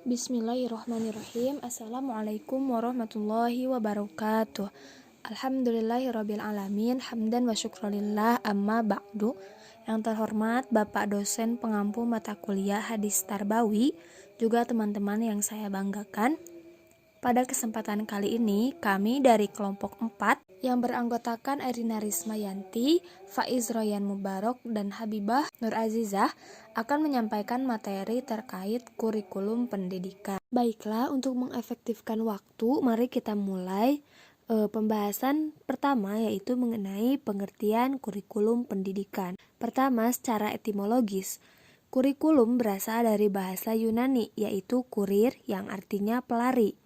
Bismillahirrahmanirrahim. Assalamualaikum warahmatullahi wabarakatuh. Alhamdulillahirabbil alamin, hamdan wa syukralillah, amma ba'du. Yang terhormat Bapak dosen pengampu mata kuliah Hadis Tarbawi, juga teman-teman yang saya banggakan. Pada kesempatan kali ini, kami dari kelompok 4 yang beranggotakan Erina Rismayanti, Faiz Royan Mubarok, dan Habibah Nur Azizah akan menyampaikan materi terkait kurikulum pendidikan. Baiklah, untuk mengefektifkan waktu, mari kita mulai pembahasan pertama, yaitu mengenai pengertian kurikulum pendidikan. Pertama, secara etimologis. Kurikulum berasal dari bahasa Yunani, yaitu kurir yang artinya pelari,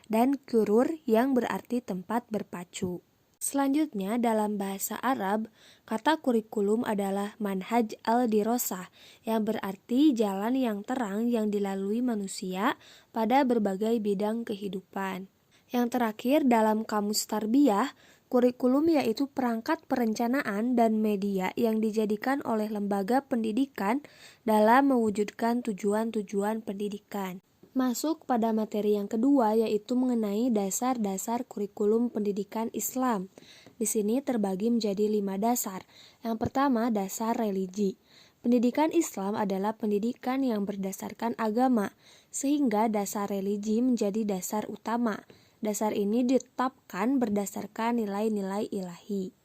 dan kurur yang berarti tempat berpacu. Selanjutnya, dalam bahasa Arab, kata kurikulum adalah manhaj al-dirosah, yang berarti jalan yang terang yang dilalui manusia pada berbagai bidang kehidupan. Yang terakhir, dalam kamus tarbiyah, kurikulum yaitu perangkat perencanaan dan media yang dijadikan oleh lembaga pendidikan dalam mewujudkan tujuan-tujuan pendidikan. Masuk pada materi yang kedua, yaitu mengenai dasar-dasar kurikulum pendidikan Islam. Di sini terbagi menjadi 5 dasar. Yang pertama, dasar religi. Pendidikan Islam adalah pendidikan yang berdasarkan agama, sehingga dasar religi menjadi dasar utama. Dasar ini ditetapkan berdasarkan nilai-nilai ilahi.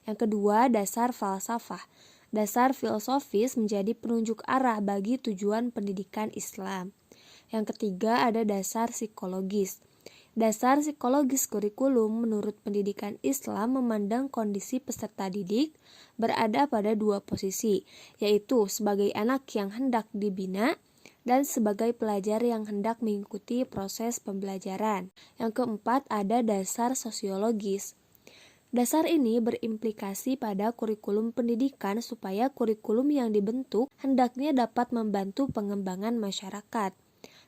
Yang kedua, dasar falsafah. Dasar filosofis menjadi penunjuk arah bagi tujuan pendidikan Islam. Yang ketiga, ada dasar psikologis. Dasar psikologis kurikulum menurut pendidikan Islam memandang kondisi peserta didik berada pada dua posisi, yaitu sebagai anak yang hendak dibina dan sebagai pelajar yang hendak mengikuti proses pembelajaran. Yang keempat, ada dasar sosiologis. Dasar ini berimplikasi pada kurikulum pendidikan supaya kurikulum yang dibentuk hendaknya dapat membantu pengembangan masyarakat,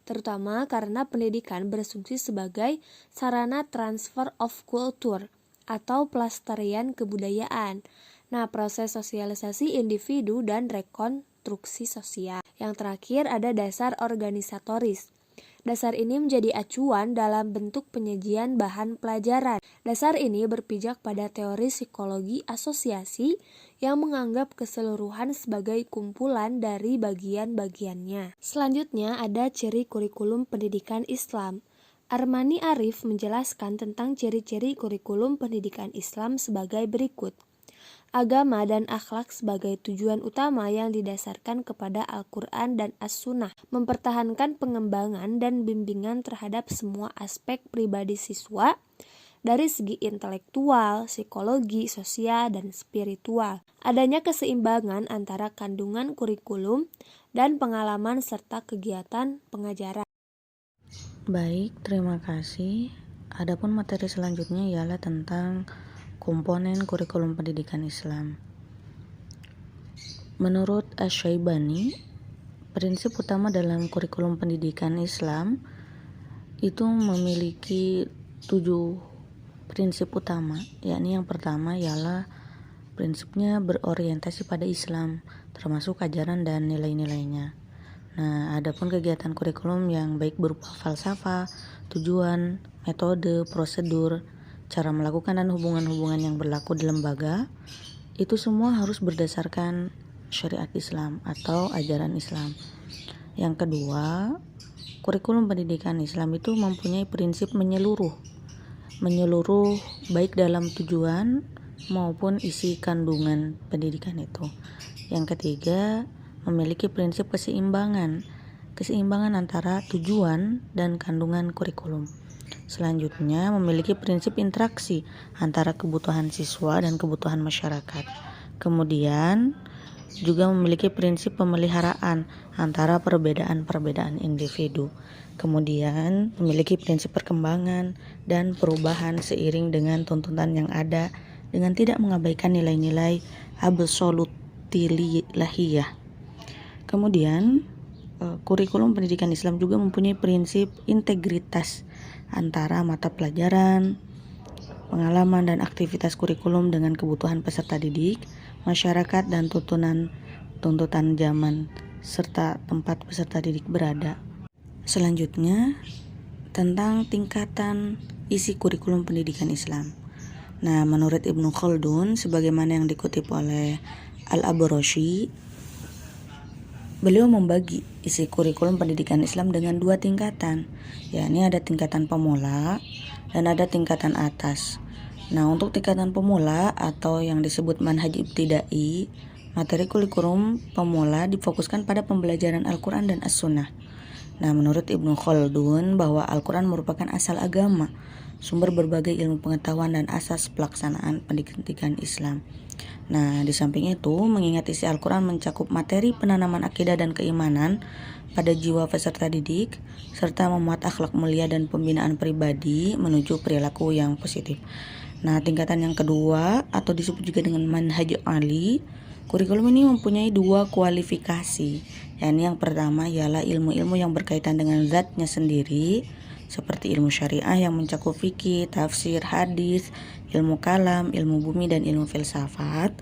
terutama karena pendidikan berfungsi sebagai sarana transfer of culture atau pelestarian kebudayaan. Nah, proses sosialisasi individu dan rekonstruksi sosial. Yang terakhir, ada dasar organisatoris. Dasar ini menjadi acuan dalam bentuk penyajian bahan pelajaran. Dasar ini berpijak pada teori psikologi asosiasi yang menganggap keseluruhan sebagai kumpulan dari bagian-bagiannya. Selanjutnya, ada ciri kurikulum pendidikan Islam. Armani Arif menjelaskan tentang ciri-ciri kurikulum pendidikan Islam sebagai berikut. Agama dan akhlak sebagai tujuan utama yang didasarkan kepada Al-Quran dan As-Sunnah, mempertahankan pengembangan dan bimbingan terhadap semua aspek pribadi siswa dari segi intelektual, psikologi, sosial, dan spiritual. Adanya keseimbangan antara kandungan kurikulum dan pengalaman serta kegiatan pengajaran. Baik, terima kasih. Adapun materi selanjutnya ialah tentang komponen kurikulum pendidikan Islam. Menurut Asy-Syaibani, prinsip utama dalam kurikulum pendidikan Islam itu memiliki 7 prinsip utama, yakni yang pertama ialah prinsipnya berorientasi pada Islam, termasuk ajaran dan nilai-nilainya. Nah, adapun kegiatan kurikulum yang baik berupa falsafah, tujuan, metode, prosedur, cara melakukan dan hubungan-hubungan yang berlaku di lembaga, itu semua harus berdasarkan syariat Islam atau ajaran Islam. Yang kedua, kurikulum pendidikan Islam itu mempunyai prinsip menyeluruh baik dalam tujuan maupun isi kandungan pendidikan itu. Yang ketiga, memiliki prinsip keseimbangan antara tujuan dan kandungan kurikulum. Selanjutnya, memiliki prinsip interaksi antara kebutuhan siswa dan kebutuhan masyarakat. Kemudian, juga memiliki prinsip pemeliharaan antara perbedaan-perbedaan individu. Kemudian, memiliki prinsip perkembangan dan perubahan seiring dengan tuntutan yang ada dengan tidak mengabaikan nilai-nilai absolutilahiyah. Kemudian, kurikulum pendidikan Islam juga mempunyai prinsip integritas antara mata pelajaran, pengalaman dan aktivitas kurikulum dengan kebutuhan peserta didik, masyarakat dan tuntutan zaman serta tempat peserta didik berada. Selanjutnya, tentang tingkatan isi kurikulum pendidikan Islam. Nah, menurut Ibnu Khaldun, sebagaimana yang dikutip oleh Al-Abrashi, beliau membagi isi kurikulum pendidikan Islam dengan 2 tingkatan, yakni ada tingkatan pemula dan ada tingkatan atas. Nah, untuk tingkatan pemula atau yang disebut manhaj ibtidai, materi kurikulum pemula difokuskan pada pembelajaran Al-Quran dan As-Sunnah. Nah, menurut Ibnu Khaldun bahwa Al-Quran merupakan asal agama, sumber berbagai ilmu pengetahuan dan asas pelaksanaan pendidikan Islam. Nah, di samping itu, mengingat isi Al-Quran mencakup materi penanaman akidah dan keimanan pada jiwa peserta didik, serta memuat akhlak mulia dan pembinaan pribadi menuju perilaku yang positif. Nah, tingkatan yang kedua atau disebut juga dengan manhaj ali, kurikulum ini mempunyai 2 kualifikasi, yakni yang pertama ialah ilmu-ilmu yang berkaitan dengan zatnya sendiri, seperti ilmu syariah yang mencakup fikih, tafsir, hadis, ilmu kalam, ilmu bumi, dan ilmu filsafat.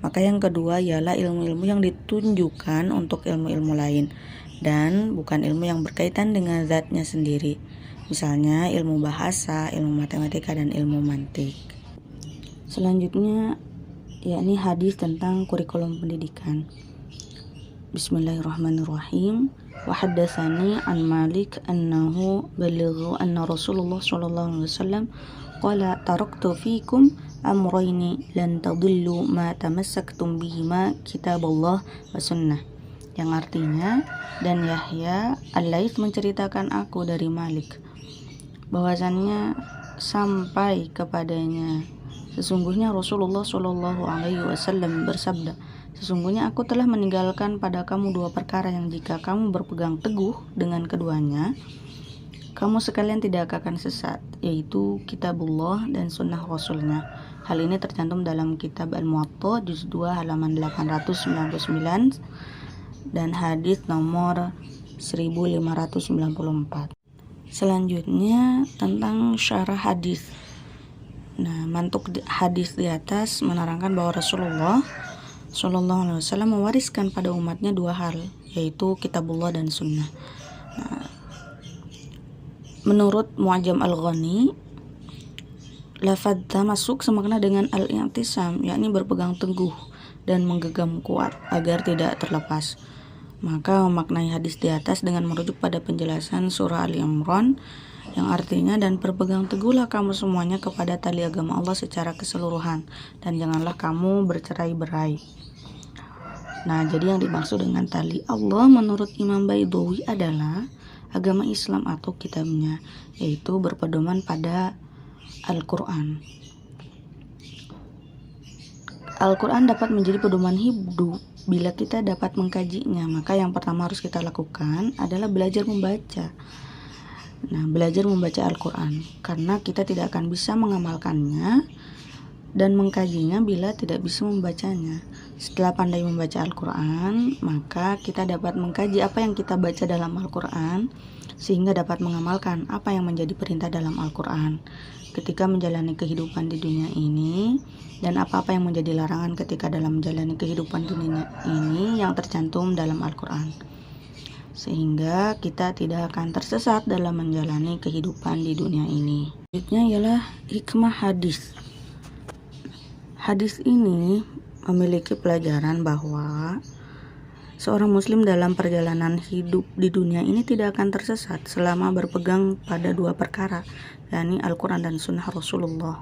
Maka yang kedua ialah ilmu-ilmu yang ditunjukkan untuk ilmu-ilmu lain dan bukan ilmu yang berkaitan dengan zatnya sendiri, misalnya ilmu bahasa, ilmu matematika, dan ilmu mantik. Selanjutnya yakni hadis tentang kurikulum pendidikan. Bismillahirrahmanirrahim. Wa haddatsani an Malik annahu balighu anna Rasulullah sallallahu alaihi wasallam qala taraktu fikum amrayni lan tadillu ma tamassaktum bihima kitaballah wa sunnah. Yang artinya, dan Yahya Al-Laits menceritakan aku dari Malik bahwasannya sampai kepadanya, sesungguhnya Rasulullah sallallahu alaihi wasallam bersabda, sesungguhnya aku telah meninggalkan pada kamu 2 perkara yang jika kamu berpegang teguh dengan keduanya, kamu sekalian tidak akan sesat, yaitu kitabullah dan sunnah Rasulnya. Hal ini tercantum dalam kitab Al-Muwatta juz 2 halaman 899 dan hadis nomor 1594. Selanjutnya tentang syarah hadis. Nah, mantuk hadis di atas menerangkan bahwa Rasulullah Sallallahu Alaihi Wasallam mewariskan pada umatnya 2 hal, yaitu kitabullah dan sunnah. Nah, menurut Mu'jam Al-Ghani, lafadz tamasuk semakna dengan al-i'tisam, yakni berpegang teguh dan menggenggam kuat agar tidak terlepas. Maka memaknai hadis di atas dengan merujuk pada penjelasan surah Ali Imran yang artinya, dan berpegang teguhlah kamu semuanya kepada tali agama Allah secara keseluruhan, dan janganlah kamu bercerai-berai. Nah, jadi yang dimaksud dengan tali Allah menurut Imam Baidawi adalah agama Islam atau kitabnya, yaitu berpedoman pada Al-Quran. Al-Quran dapat menjadi pedoman hidup bila kita dapat mengkajinya. Maka yang pertama harus kita lakukan adalah belajar membaca. Nah, belajar membaca Al-Quran, karena kita tidak akan bisa mengamalkannya dan mengkajinya bila tidak bisa membacanya. Setelah pandai membaca Al-Quran, maka kita dapat mengkaji apa yang kita baca dalam Al-Quran, sehingga dapat mengamalkan apa yang menjadi perintah dalam Al-Quran ketika menjalani kehidupan di dunia ini, dan apa-apa yang menjadi larangan ketika dalam menjalani kehidupan dunia ini yang tercantum dalam Al-Quran, sehingga kita tidak akan tersesat dalam menjalani kehidupan di dunia ini. Selanjutnya ialah hikmah hadis. Hadis ini memiliki pelajaran bahwa seorang muslim dalam perjalanan hidup di dunia ini tidak akan tersesat selama berpegang pada 2 perkara, yakni Al-Quran dan Sunnah Rasulullah.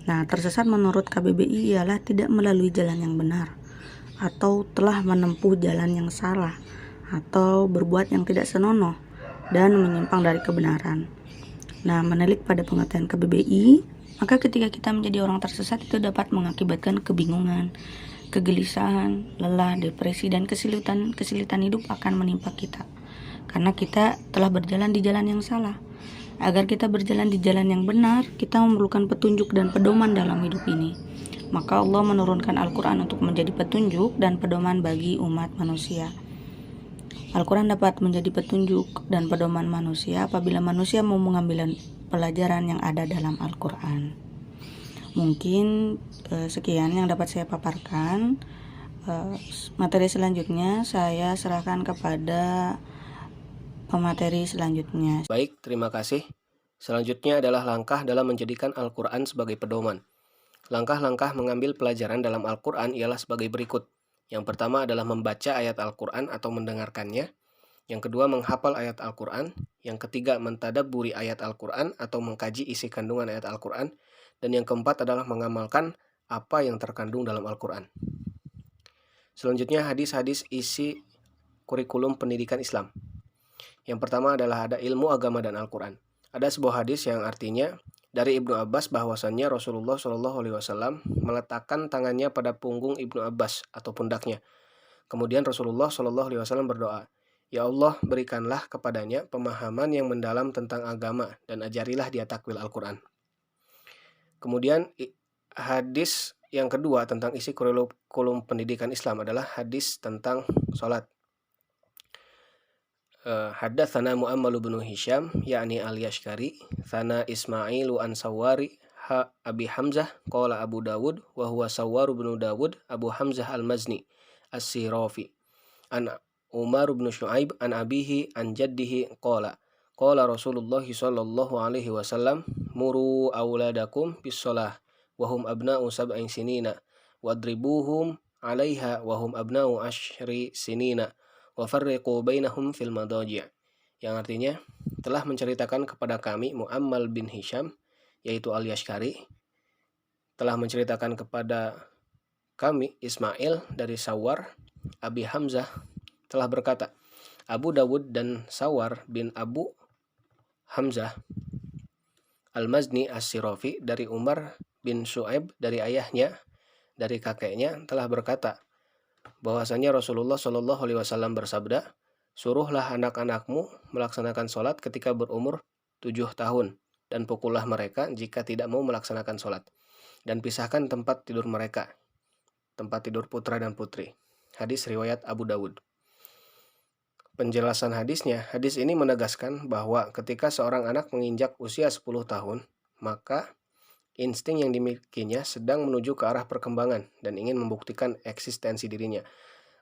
Nah, tersesat menurut KBBI ialah tidak melalui jalan yang benar, atau telah menempuh jalan yang salah, atau berbuat yang tidak senonoh dan menyimpang dari kebenaran. Nah, menelik pada pengertian KBBI, maka ketika kita menjadi orang tersesat itu dapat mengakibatkan kebingungan, kegelisahan, lelah, depresi, dan kesulitan hidup akan menimpa kita, karena kita telah berjalan di jalan yang salah. Agar kita berjalan di jalan yang benar, kita memerlukan petunjuk dan pedoman dalam hidup ini. Maka Allah menurunkan Al-Quran untuk menjadi petunjuk dan pedoman bagi umat manusia. Al-Quran dapat menjadi petunjuk dan pedoman manusia apabila manusia mau mengambil pelajaran yang ada dalam Al-Quran. Mungkin sekian yang dapat saya paparkan. Materi selanjutnya saya serahkan kepada ke materi selanjutnya. Baik, terima kasih. Selanjutnya adalah langkah dalam menjadikan Al-Quran sebagai pedoman. Langkah-langkah mengambil pelajaran dalam Al-Quran ialah sebagai berikut. Yang pertama adalah membaca ayat Al-Quran atau mendengarkannya. Yang kedua, menghafal ayat Al-Quran. Yang ketiga, mentadabburi ayat Al-Quran atau mengkaji isi kandungan ayat Al-Quran. Dan yang keempat adalah mengamalkan apa yang terkandung dalam Al-Quran. Selanjutnya, hadis-hadis isi kurikulum pendidikan Islam. Yang pertama adalah ada ilmu agama dan Al-Quran. Ada sebuah hadis yang artinya dari Ibnu Abbas bahwasannya Rasulullah Shallallahu Alaihi Wasallam meletakkan tangannya pada punggung Ibnu Abbas atau pundaknya. Kemudian Rasulullah Shallallahu Alaihi Wasallam berdoa, Ya Allah, berikanlah kepadanya pemahaman yang mendalam tentang agama dan ajarilah dia takwil Al-Quran. Kemudian hadis yang kedua tentang isi kurikulum pendidikan Islam adalah hadis tentang sholat. Haddatsana Mu'ammal bin Hisham yakni al-Yashkari, Thana Ismailu an Sawari Abi Hamzah qala Abu Dawud wa huwa Sawwar bin Dawud Abu Hamzah al-Mazni as-Sirafi an Umar bin Shu'aib an abihi an jaddihi qala Rasulullah sallallahu alaihi wasallam muru auladakum bis shalah wa hum abna'u sab'in sinina wadribuhum 'alaiha wa hum abna'u 10 sinina wa farriqu bainahum fil madaji', yang artinya telah menceritakan kepada kami Mu'ammal bin Hisham yaitu al-Yashkari, telah menceritakan kepada kami Ismail dari Sawar Abi Hamzah telah berkata, Abu Dawud dan Sawar bin Abu Hamzah al-Mazni as-Sirafi dari Umar bin Shu'aib dari ayahnya dari kakeknya telah berkata bahwasanya Rasulullah Shallallahu Alaihi Wasallam bersabda, suruhlah anak-anakmu melaksanakan sholat ketika berumur 7 tahun dan pukullah mereka jika tidak mau melaksanakan sholat, dan pisahkan tempat tidur mereka, tempat tidur putra dan putri. Hadis riwayat Abu Dawud. Penjelasan hadisnya, hadis ini menegaskan bahwa ketika seorang anak menginjak usia 10 tahun, maka insting yang dimilikinya sedang menuju ke arah perkembangan dan ingin membuktikan eksistensi dirinya.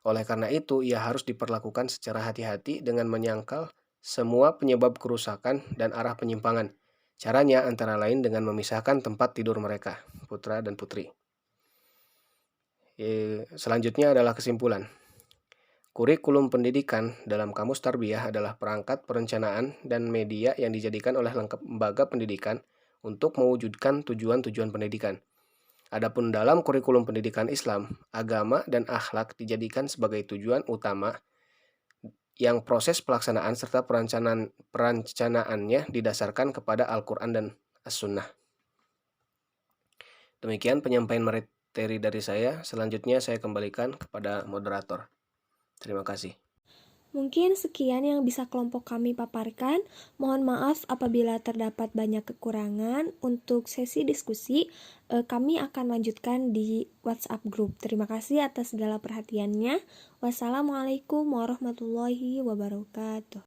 Oleh karena itu, ia harus diperlakukan secara hati-hati dengan menyangkal semua penyebab kerusakan dan arah penyimpangan. Caranya antara lain dengan memisahkan tempat tidur mereka, putra dan putri. Selanjutnya adalah kesimpulan. Kurikulum pendidikan dalam Kamus Tarbiyah adalah perangkat perencanaan dan media yang dijadikan oleh lembaga pendidikan untuk mewujudkan tujuan-tujuan pendidikan. Adapun dalam kurikulum pendidikan Islam, agama dan akhlak dijadikan sebagai tujuan utama yang proses pelaksanaan serta perencanaannya didasarkan kepada Al-Quran dan As-Sunnah. Demikian penyampaian materi dari saya. Selanjutnya saya kembalikan kepada moderator. Terima kasih. Mungkin sekian yang bisa kelompok kami paparkan. Mohon maaf apabila terdapat banyak kekurangan. Untuk sesi diskusi, kami akan lanjutkan di WhatsApp group. Terima kasih atas segala perhatiannya. Wassalamualaikum warahmatullahi wabarakatuh.